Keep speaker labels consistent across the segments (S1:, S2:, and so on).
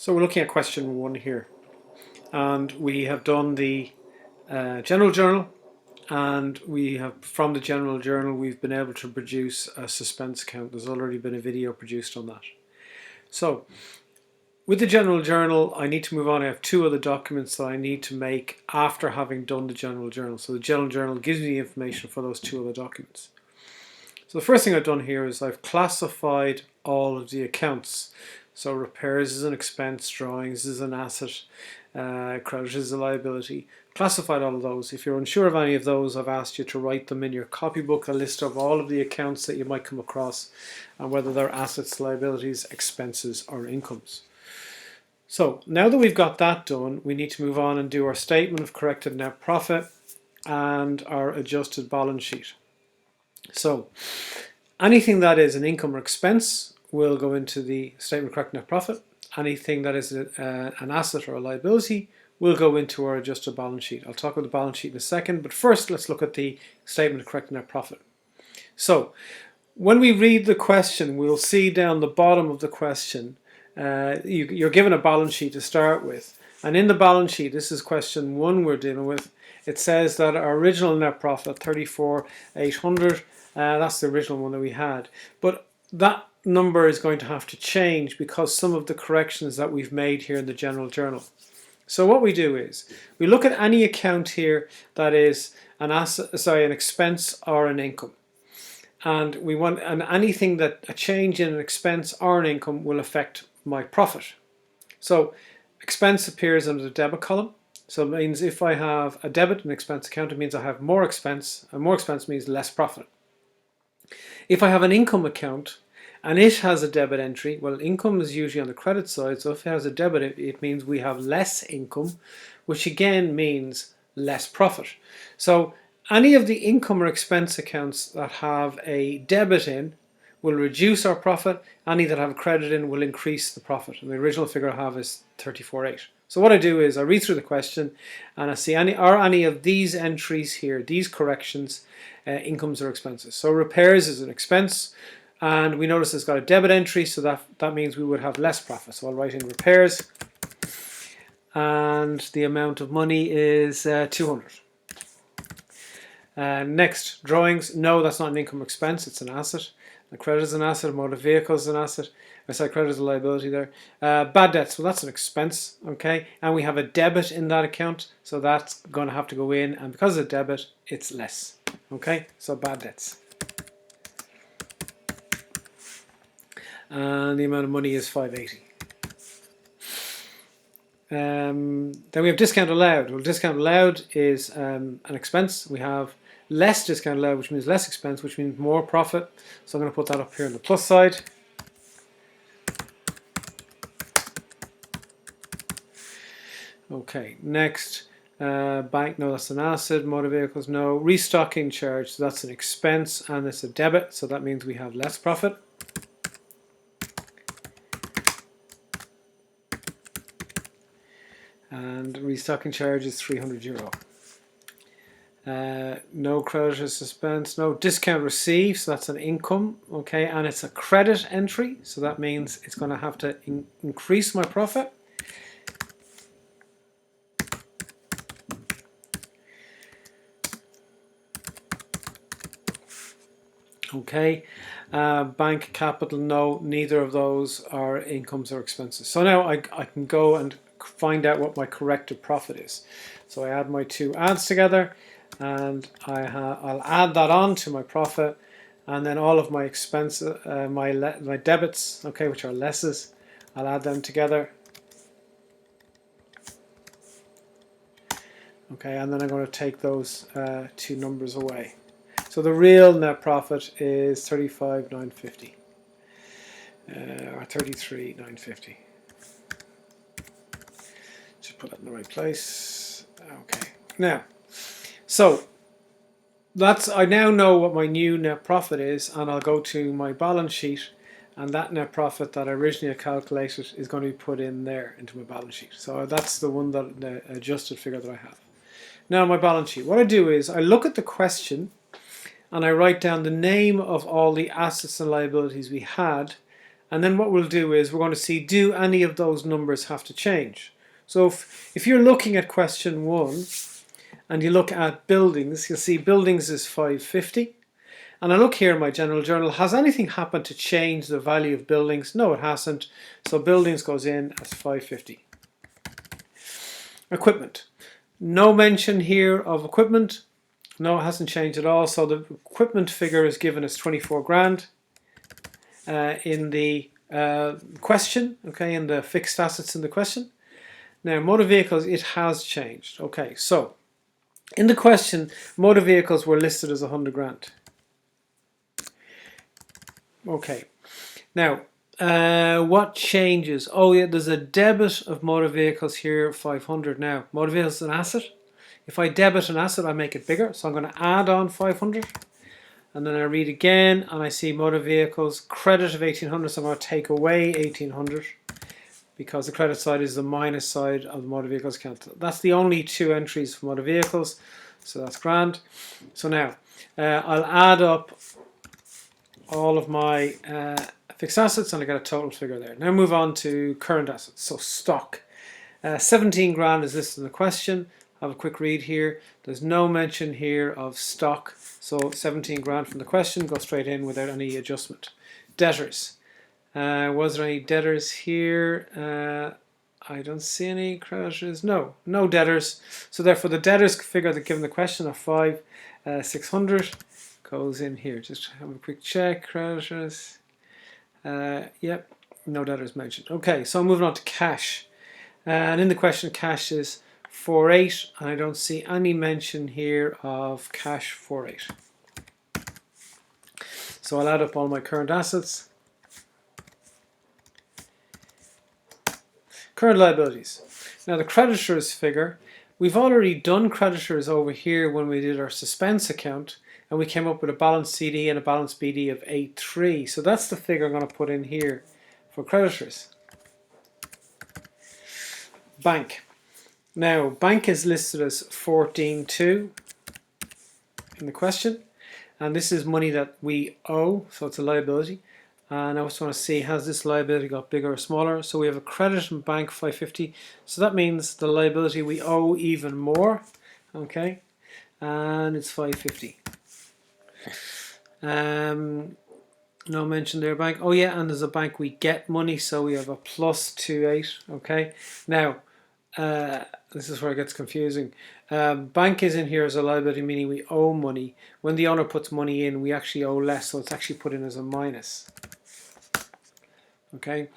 S1: So we're looking at question 1 here, and we have done the general journal, and we have, from the general journal, we've been able to produce a suspense account. There's already been a video produced on that. So with the general journal, I need to move on. I have 2 other documents that I need to make after having done the general journal. So the general journal gives me the information for those 2 other documents. So the first thing I've done here is I've classified all of the accounts. So repairs is an expense, drawings is an asset, credit is a liability. Classified all of those. If you're unsure of any of those, I've asked you to write them in your copybook, a list of all of the accounts that you might come across and whether they're assets, liabilities, expenses or incomes. So now that we've got that done, we need to move on and do our statement of corrected net profit and our adjusted balance sheet. So anything that is an income or expense will go into the statement of corrected net profit. Anything that is an asset or a liability will go into our adjusted balance sheet. I'll talk about the balance sheet in a second, but first let's look at the statement of corrected net profit. So when we read the question, we'll see down the bottom of the question, you're given a balance sheet to start with. And in the balance sheet, this is question 1 we're dealing with, it says that our original net profit, 34,800, that's the original one that we had. But that number is going to have to change because some of the corrections that we've made here in the general journal. So what we do is we look at any account here that is an expense or an income. And we want anything that a change in an expense or an income will affect my profit. So expense appears under the debit column. So it means if I have a debit and expense account, it means I have more expense, and more expense means less profit. If I have an income account and it has a debit entry, well, income is usually on the credit side, so if it has a debit, it means we have less income, which again means less profit. So any of the income or expense accounts that have a debit in will reduce our profit. Any that have a credit in will increase the profit. And the original figure I have is 34.8. So what I do is I read through the question and I see any of these entries here, these corrections, incomes or expenses. So repairs is an expense, and we notice it's got a debit entry, so that means we would have less profit. So I'll write in repairs, and the amount of money is 200. Next, drawings. No, that's not an income or expense, it's an asset. The credit is an asset, motor vehicle is an asset. I said credit is a liability there. Bad debts, well, that's an expense, okay? And we have a debit in that account, so that's going to have to go in, and because of debit, it's less, okay? So bad debts. And the amount of money is 580. Then we have discount allowed. Well, discount allowed is an expense. We have less discount allowed, which means less expense, which means more profit. So I'm going to put that up here on the plus side. Okay, next, bank, no, that's an asset. Motor vehicles, no. Restocking charge, so that's an expense and it's a debit, so that means we have less profit. And restocking charge is €300. No credit is suspense, no discount received, so that's an income, okay, and it's a credit entry, so that means it's going to have to increase my profit. Okay, bank capital, no, neither of those are incomes or expenses. So now I can go and find out what my corrected profit is. So I add my 2 adds together, and I'll add that on to my profit, and then all of my expenses, my debits, okay, which are lesses, I'll add them together. Okay, and then I'm going to take those 2 numbers away. So the real net profit is 35,950 or 33,950. Just put that in the right place. Okay. Now, so I now know what my new net profit is, and I'll go to my balance sheet, and that net profit that I originally calculated is going to be put in there into my balance sheet. So that's the one, the adjusted figure that I have. Now my balance sheet. What I do is I look at the question and I write down the name of all the assets and liabilities we had And then what we'll do is we're going to see, do any of those numbers have to change? So if you're looking at question 1 and you look at buildings, you'll see buildings is 550. And I look here in my general journal, has anything happened to change the value of buildings? No, it hasn't. So buildings goes in as 550. Equipment. No mention here of equipment. No, it hasn't changed at all. So the equipment figure is given as 24 grand in the question, okay, in the fixed assets in the question. Now, motor vehicles, it has changed. Okay, so in the question, motor vehicles were listed as 100 grand. Okay, now, what changes? Oh yeah, there's a debit of motor vehicles here, 500 now. Motor vehicles is an asset. If I debit an asset, I make it bigger. So I'm going to add on 500. And then I read again, and I see motor vehicles, credit of 1800. So I'm going to take away 1800 because the credit side is the minus side of the motor vehicles account. That's the only 2 entries for motor vehicles. So that's grand. So now, I'll add up all of my fixed assets and I get a total figure there. Now move on to current assets. So stock. 17 grand is listed in the question. Have a quick read here. There's no mention here of stock. So 17 grand from the question, go straight in without any adjustment. Debtors. Was there any debtors here? I don't see any creditors. No debtors. So therefore the debtors figure that given the question of 600 goes in here. Just have a quick check. Creditors. Yep, no debtors mentioned. Okay, so I'm moving on to cash. And in the question, cash is 48, and I don't see any mention here of cash 48. So I'll add up all my current assets. Current liabilities. Now the creditors figure, we've already done creditors over here when we did our suspense account, and we came up with a balance CD and a balance BD of 83. So that's the figure I'm going to put in here for creditors. Bank. Now, bank is listed as 14.2 in the question, and this is money that we owe, so it's a liability. And I just want to see, has this liability got bigger or smaller? So we have a credit in bank 550, so that means the liability we owe even more, okay, and it's 550. No mention there, bank. Oh yeah, and there's a bank we get money, so we have a plus 28, okay. Now, this is where it gets confusing. Bank is in here as a liability, meaning we owe money. When the owner puts money in, we actually owe less, so it's actually put in as a minus. Okay.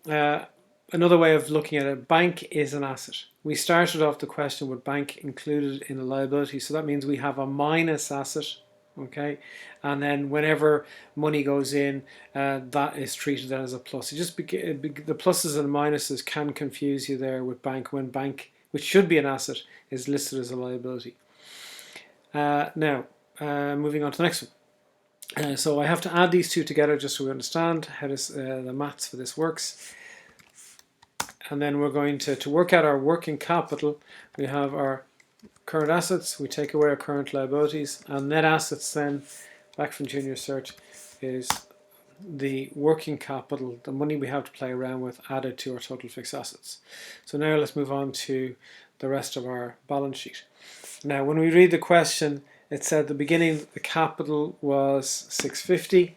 S1: Another way of looking at it, bank is an asset. We started off the question with bank included in a liability, so that means we have a minus asset. Okay, and then whenever money goes in, that is treated then as a plus. The pluses and minuses can confuse you there with bank, when bank, which should be an asset, is listed as a liability. Now, moving on to the next one. So I have to add these two together just so we understand how the maths for this works. And then we're going to work out our working capital. We have our current assets, we take away our current liabilities, and net assets then, back from junior cert, is the working capital, the money we have to play around with, added to our total fixed assets. So now let's move on to the rest of our balance sheet. Now when we read the question, it said at the beginning the capital was 650.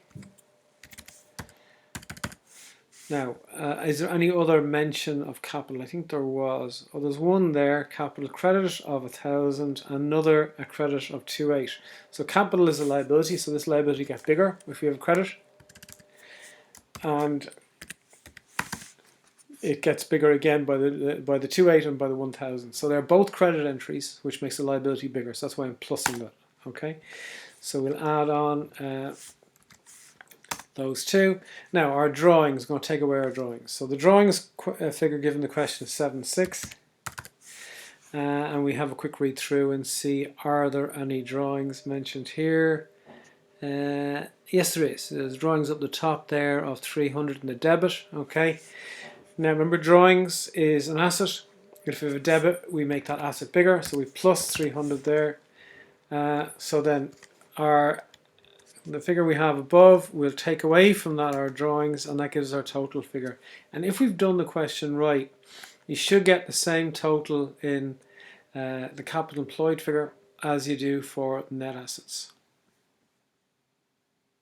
S1: Now, is there any other mention of capital? I think there was. Oh, there's one there, capital credit of 1,000, another a credit of 28. So capital is a liability, so this liability gets bigger if we have a credit. And it gets bigger again by the 28 and by the 1,000. So they're both credit entries, which makes the liability bigger. So that's why I'm plussing that. Okay, so we'll add on those two. Now our drawings, going to take away our drawings. So the drawings figure given the question is 7.6. And we have a quick read through and see, are there any drawings mentioned here? Yes, there is. There's drawings up the top there of 300 in the debit. Okay. Now remember, drawings is an asset. If we have a debit, we make that asset bigger. So we plus 300 there. So then our the figure we have above, we'll take away from that our drawings, and that gives our total figure. And if we've done the question right, you should get the same total in the capital employed figure as you do for net assets.